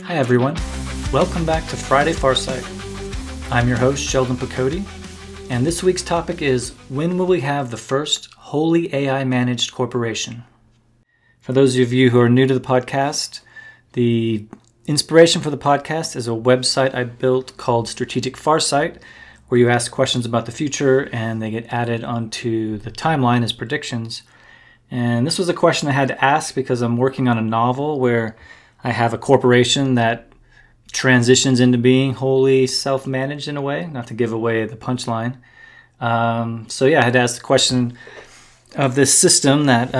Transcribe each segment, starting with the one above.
Hi everyone, welcome back to Friday Farsight. I'm your host Sheldon Picodi, and this week's topic is when will we have the first wholly AI managed corporation? For those of you who are new to the podcast, the inspiration for the podcast is a website I built called Strategic Farsight, where you ask questions about the future and they get added onto the timeline as predictions. And this was a question I had to ask because I'm working on a novel where I have a corporation that transitions into being wholly self-managed in a way, not to give away the punchline. I had to ask the question of this system that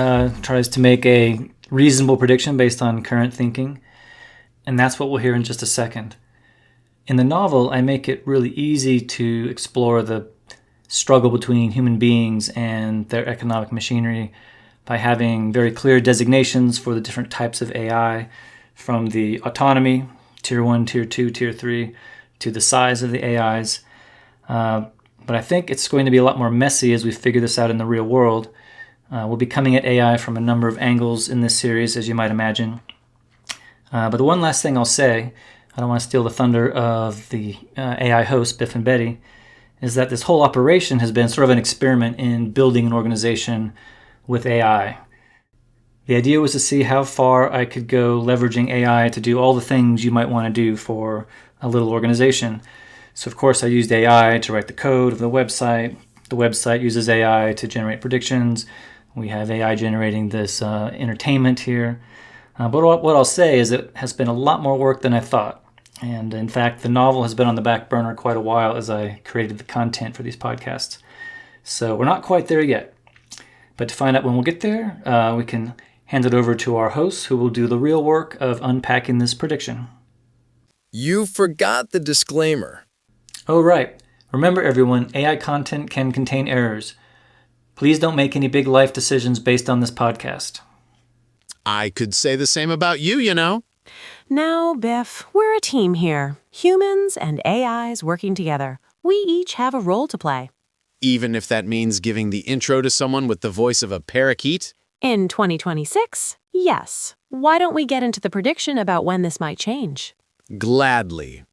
tries to make a reasonable prediction based on current thinking. And that's what we'll hear in just a second. In the novel, I make it really easy to explore the struggle between human beings and their economic machinery by having very clear designations for the different types of AI, from the autonomy, tier 1, tier 2, tier 3, to the size of the AIs. But I think it's going to be a lot more messy as we figure this out in the real world. We'll be coming at AI from a number of angles in this series, as you might imagine. But the one last thing I'll say, I don't want to steal the thunder of the AI hosts, Biff and Betty, is that this whole operation has been sort of an experiment in building an organization with AI. The idea was to see how far I could go leveraging AI to do all the things you might want to do for a little organization. So of course I used AI to write the code of the website. The website uses AI to generate predictions. We have AI generating this entertainment here. But what I'll say is it has been a lot more work than I thought. And in fact, the novel has been on the back burner quite a while as I created the content for these podcasts. So we're not quite there yet. But to find out when we'll get there, we can hand it over to our hosts who will do the real work of unpacking this prediction. You forgot the disclaimer. Oh, right. Remember, everyone, AI content can contain errors. Please don't make any big life decisions based on this podcast. I could say the same about you, you know. Now, Biff, we're a team here. Humans and AIs working together. We each have a role to play. Even if that means giving the intro to someone with the voice of a parakeet? In 2026, yes. Why don't we get into the prediction about when this might change? Gladly.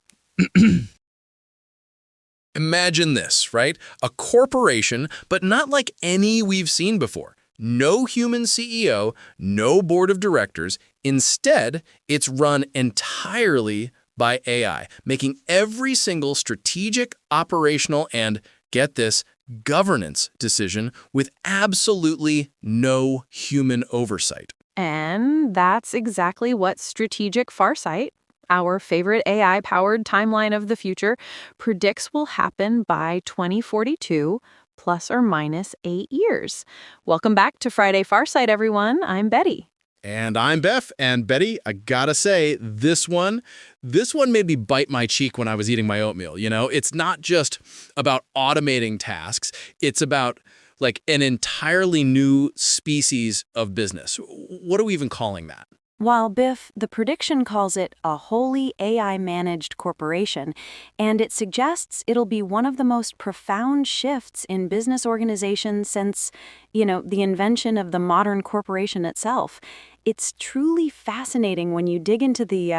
Imagine this, right? A corporation, but not like any we've seen before. No human CEO, no board of directors. Instead, it's run entirely by AI, making every single strategic, operational, and, get this, governance decision with absolutely no human oversight. And that's exactly what Strategic Farsight, our favorite AI-powered timeline of the future, predicts will happen by 2042, plus or minus 8 years. Welcome back to Friday Farsight, everyone. I'm Betty. And I'm Beth. And Betty, I gotta say, this one made me bite my cheek when I was eating my oatmeal. You know, it's not just about automating tasks. It's about like an entirely new species of business. What are we even calling that? While Biff, the prediction calls it a wholly AI-managed corporation, and it suggests it'll be one of the most profound shifts in business organizations since, the invention of the modern corporation itself. It's truly fascinating when you dig into the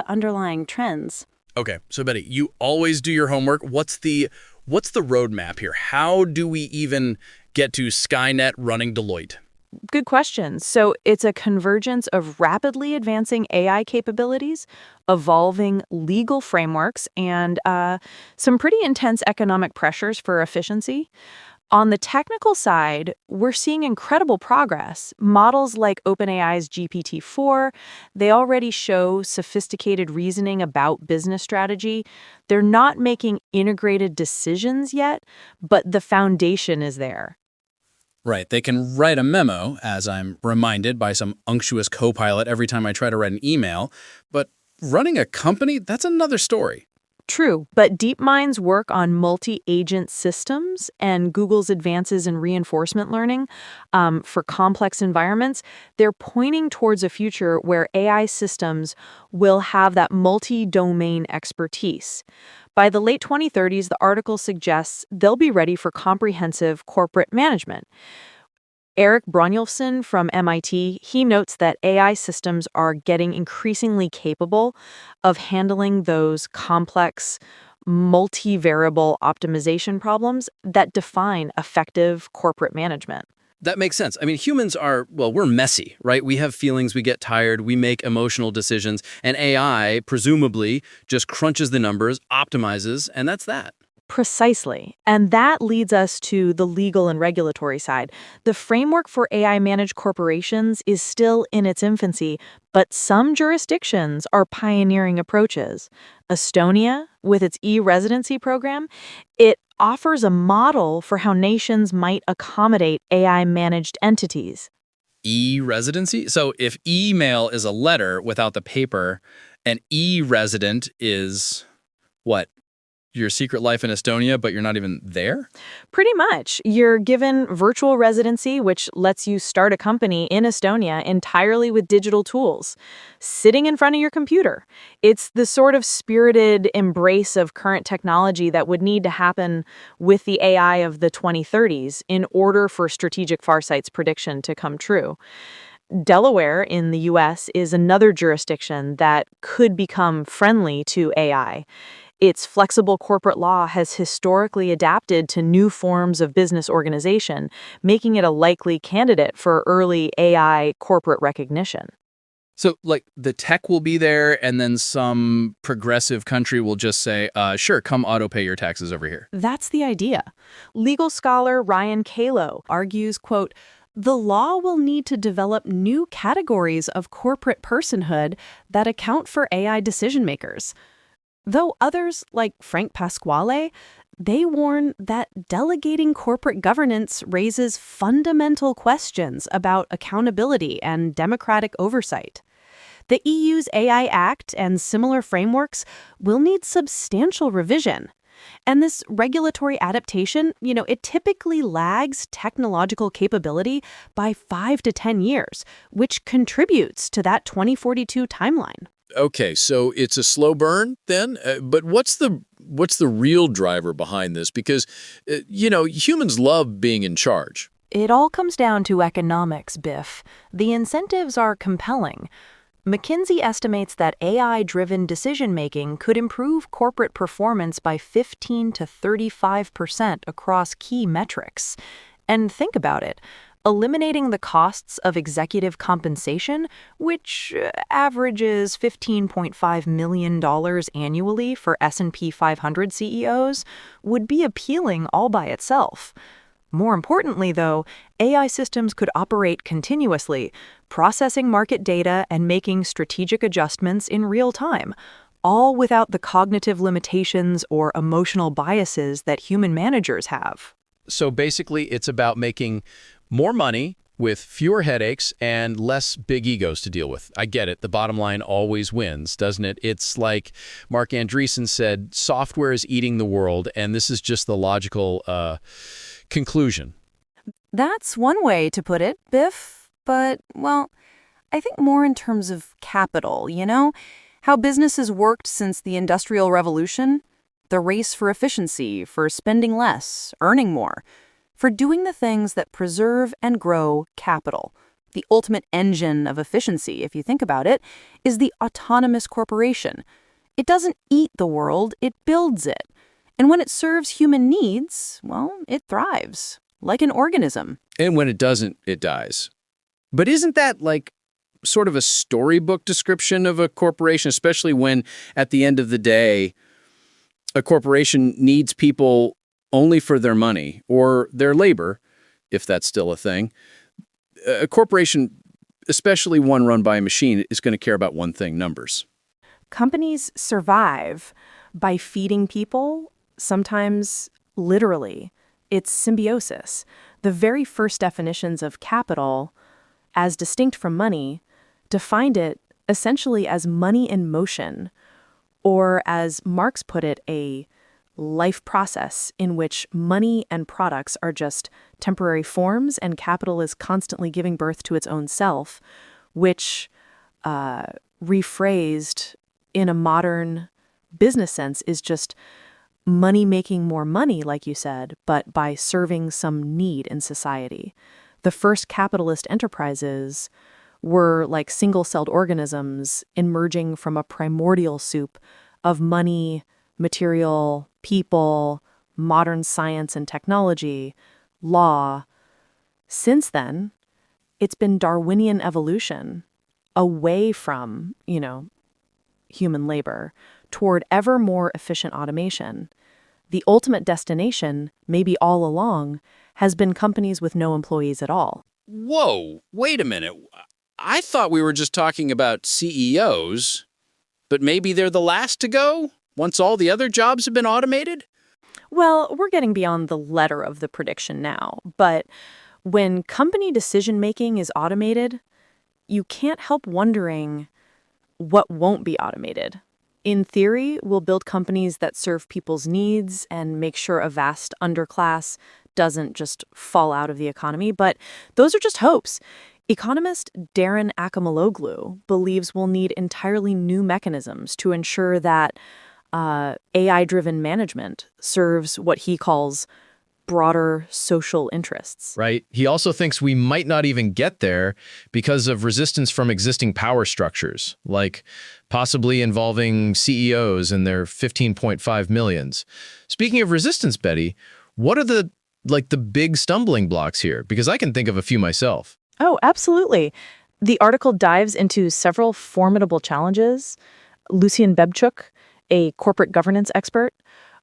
underlying trends. Okay, so Betty, you always do your homework. What's the roadmap here? How do we even get to Skynet running Deloitte? Good question. So it's a convergence of rapidly advancing AI capabilities, evolving legal frameworks, and some pretty intense economic pressures for efficiency. On the technical side, we're seeing incredible progress. Models like OpenAI's GPT-4, they already show sophisticated reasoning about business strategy. They're not making integrated decisions yet, but the foundation is there. Right. They can write a memo, as I'm reminded by some unctuous co-pilot every time I try to write an email. But running a company, that's another story. True, but DeepMind's work on multi-agent systems and Google's advances in reinforcement learning for complex environments, they're pointing towards a future where AI systems will have that multi-domain expertise. By the late 2030s, the article suggests they'll be ready for comprehensive corporate management. Eric Brynjolfsson from MIT, he notes that AI systems are getting increasingly capable of handling those complex, multivariable optimization problems that define effective corporate management. That makes sense. I mean, humans are, well, we're messy, right? We have feelings, we get tired, we make emotional decisions, and AI presumably just crunches the numbers, optimizes, and that's that. Precisely. And that leads us to the legal and regulatory side. The framework for AI managed corporations is still in its infancy, but some jurisdictions are pioneering approaches. Estonia, with its e-residency program, it offers a model for how nations might accommodate AI managed entities. E-residency? So if email is a letter without the paper, an e-resident is what? Your secret life in Estonia, but you're not even there? Pretty much. You're given virtual residency, which lets you start a company in Estonia entirely with digital tools, sitting in front of your computer. It's the sort of spirited embrace of current technology that would need to happen with the AI of the 2030s in order for Strategic Farsight's prediction to come true. Delaware in the U.S. is another jurisdiction that could become friendly to AI. Its flexible corporate law has historically adapted to new forms of business organization, making it a likely candidate for early AI corporate recognition. So, like, the tech will be there, and then some progressive country will just say, sure, come auto-pay your taxes over here. That's the idea. Legal scholar Ryan Calo argues, quote, "The law will need to develop new categories of corporate personhood that account for AI decision makers." Though others, like Frank Pasquale, they warn that delegating corporate governance raises fundamental questions about accountability and democratic oversight. The EU's AI Act and similar frameworks will need substantial revision. And this regulatory adaptation, it typically lags technological capability by 5 to 10 years, which contributes to that 2042 timeline. Okay, so it's a slow burn then? But what's the real driver behind this? Because, humans love being in charge. It all comes down to economics, Biff. The incentives are compelling. McKinsey estimates that AI-driven decision-making could improve corporate performance by 15 to 35% across key metrics. And think about it. Eliminating the costs of executive compensation, which averages $15.5 million annually for S&P 500 CEOs, would be appealing all by itself. More importantly, though, AI systems could operate continuously, processing market data and making strategic adjustments in real time, all without the cognitive limitations or emotional biases that human managers have. So basically, it's about making more money with fewer headaches and less big egos to deal with. I get it. The bottom line always wins, doesn't it? It's like Mark Andreessen said, software is eating the world, and this is just the logical conclusion. That's one way to put it, Biff. But, well, I think more in terms of capital, How businesses worked since the Industrial Revolution. The race for efficiency, for spending less, earning more, for doing the things that preserve and grow capital. The ultimate engine of efficiency, if you think about it, is the autonomous corporation. It doesn't eat the world, it builds it. And when it serves human needs, well, it thrives, like an organism. And when it doesn't, it dies. But isn't that like sort of a storybook description of a corporation, especially when at the end of the day, a corporation needs people only for their money or their labor, if that's still a thing. A corporation, especially one run by a machine, is going to care about one thing: numbers. Companies survive by feeding people, sometimes literally. It's symbiosis. The very first definitions of capital, as distinct from money, defined it essentially as money in motion, or as Marx put it, a life process in which money and products are just temporary forms and capital is constantly giving birth to its own self, which, rephrased in a modern business sense, is just money making more money, like you said, but by serving some need in society. The first capitalist enterprises were like single-celled organisms emerging from a primordial soup of money, material, people, modern science and technology, law. Since then, it's been Darwinian evolution away from, human labor toward ever more efficient automation. The ultimate destination, maybe all along, has been companies with no employees at all. Whoa, wait a minute. I thought we were just talking about CEOs, but maybe they're the last to go once all the other jobs have been automated? Well, we're getting beyond the letter of the prediction now, but when company decision-making is automated, you can't help wondering what won't be automated. In theory, we'll build companies that serve people's needs and make sure a vast underclass doesn't just fall out of the economy, but those are just hopes. Economist Darren Acemoglu believes we'll need entirely new mechanisms to ensure that AI-driven management serves what he calls broader social interests. Right. He also thinks we might not even get there because of resistance from existing power structures, like possibly involving CEOs and their 15.5 millions. Speaking of resistance, Betty, what are the big stumbling blocks here? Because I can think of a few myself. Oh, absolutely. The article dives into several formidable challenges. Lucian Bebchuk, a corporate governance expert,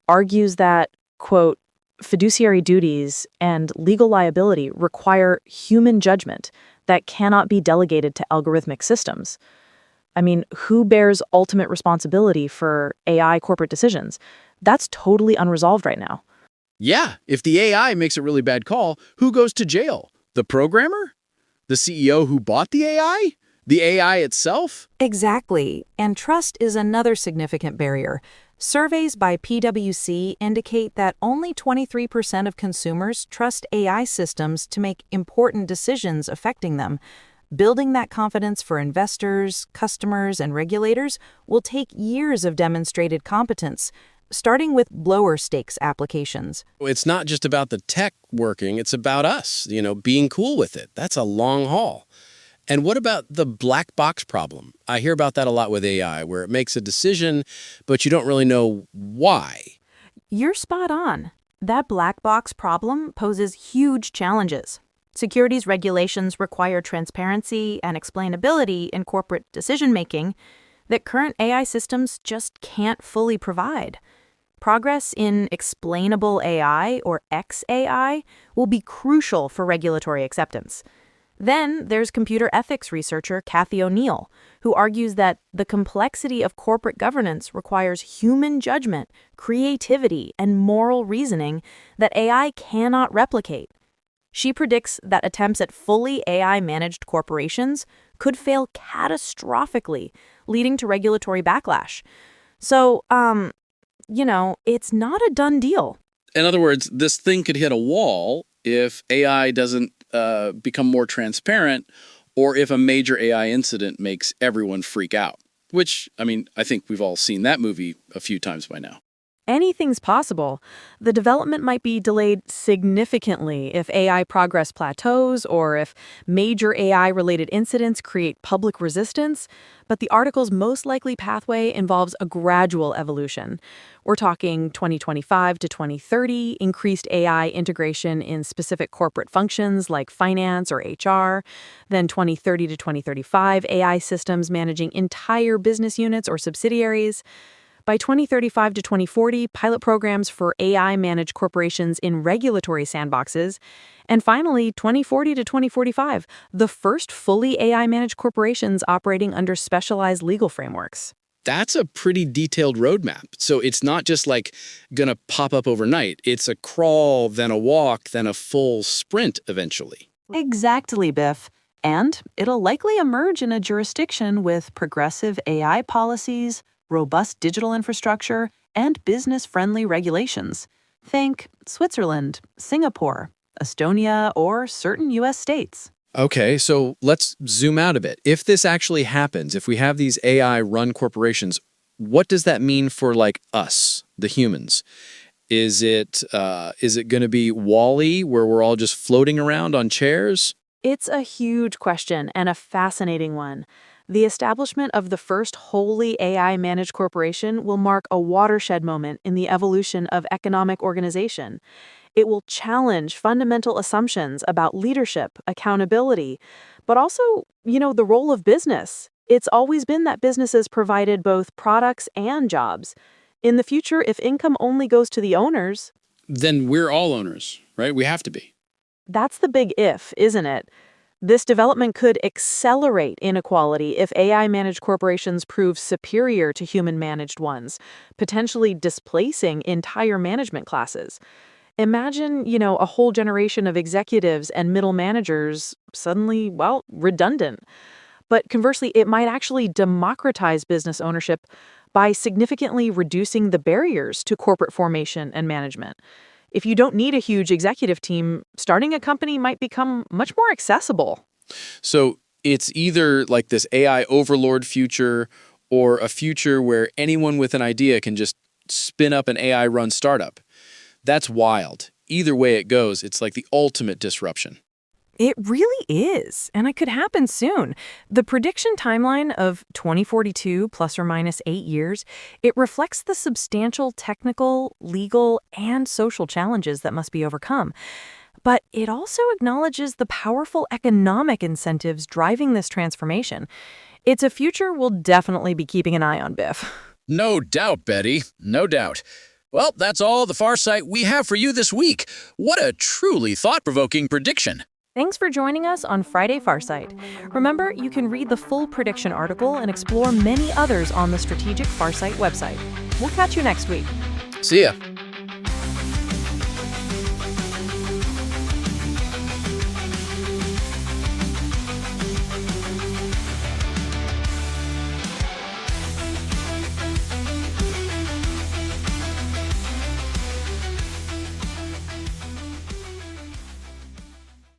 argues that, quote, fiduciary duties and legal liability require human judgment that cannot be delegated to algorithmic systems. I mean, who bears ultimate responsibility for AI corporate decisions? That's totally unresolved right now. Yeah, if the AI makes a really bad call, who goes to jail? The programmer? The CEO who bought the AI? The AI itself? Exactly. And trust is another significant barrier. Surveys by PwC indicate that only 23% of consumers trust AI systems to make important decisions affecting them. Building that confidence for investors, customers, and regulators will take years of demonstrated competence, starting with lower stakes applications. It's not just about the tech working, it's about us, being cool with it. That's a long haul. And what about the black box problem? I hear about that a lot with AI, where it makes a decision, but you don't really know why. You're spot on. That black box problem poses huge challenges. Securities regulations require transparency and explainability in corporate decision-making that current AI systems just can't fully provide. Progress in explainable AI, or XAI, will be crucial for regulatory acceptance. Then there's computer ethics researcher Cathy O'Neil, who argues that the complexity of corporate governance requires human judgment, creativity, and moral reasoning that AI cannot replicate. She predicts that attempts at fully AI-managed corporations could fail catastrophically, leading to regulatory backlash. So, it's not a done deal. In other words, this thing could hit a wall if AI doesn't become more transparent, or if a major AI incident makes everyone freak out. Which, I think we've all seen that movie a few times by now. Anything's possible. The development might be delayed significantly if AI progress plateaus or if major AI-related incidents create public resistance, but the article's most likely pathway involves a gradual evolution. We're talking 2025 to 2030, increased AI integration in specific corporate functions like finance or HR, then 2030 to 2035, AI systems managing entire business units or subsidiaries. By 2035 to 2040, pilot programs for AI-managed corporations in regulatory sandboxes. And finally, 2040 to 2045, the first fully AI-managed corporations operating under specialized legal frameworks. That's a pretty detailed roadmap. So it's not just gonna pop up overnight. It's a crawl, then a walk, then a full sprint eventually. Exactly, Biff. And it'll likely emerge in a jurisdiction with progressive AI policies, robust digital infrastructure, and business-friendly regulations. Think Switzerland, Singapore, Estonia, or certain U.S. states. Okay, so let's zoom out a bit. If this actually happens, if we have these AI-run corporations, what does that mean for us, the humans? Is it going to be WALL-E, where we're all just floating around on chairs? It's a huge question and a fascinating one. The establishment of the first wholly AI-managed corporation will mark a watershed moment in the evolution of economic organization. It will challenge fundamental assumptions about leadership, accountability, but also, the role of business. It's always been that businesses provided both products and jobs. In the future, if income only goes to the owners, Then we're all owners, right? We have to be. that's the big if, isn't it? This development could accelerate inequality if AI-managed corporations prove superior to human-managed ones, potentially displacing entire management classes. Imagine, a whole generation of executives and middle managers suddenly, redundant. But conversely, it might actually democratize business ownership by significantly reducing the barriers to corporate formation and management. If you don't need a huge executive team, starting a company might become much more accessible. So it's either like this AI overlord future or a future where anyone with an idea can just spin up an AI-run startup. That's wild. Either way it goes, it's like the ultimate disruption. It really is, and it could happen soon. The prediction timeline of 2042 plus or minus 8 years, it reflects the substantial technical, legal, and social challenges that must be overcome. But it also acknowledges the powerful economic incentives driving this transformation. It's a future we'll definitely be keeping an eye on, Biff. No doubt, Betty. No doubt. Well, that's all the Farsight we have for you this week. What a truly thought-provoking prediction. Thanks for joining us on Friday Farsight. Remember, you can read the full prediction article and explore many others on the Strategic Farsight website. We'll catch you next week. See ya.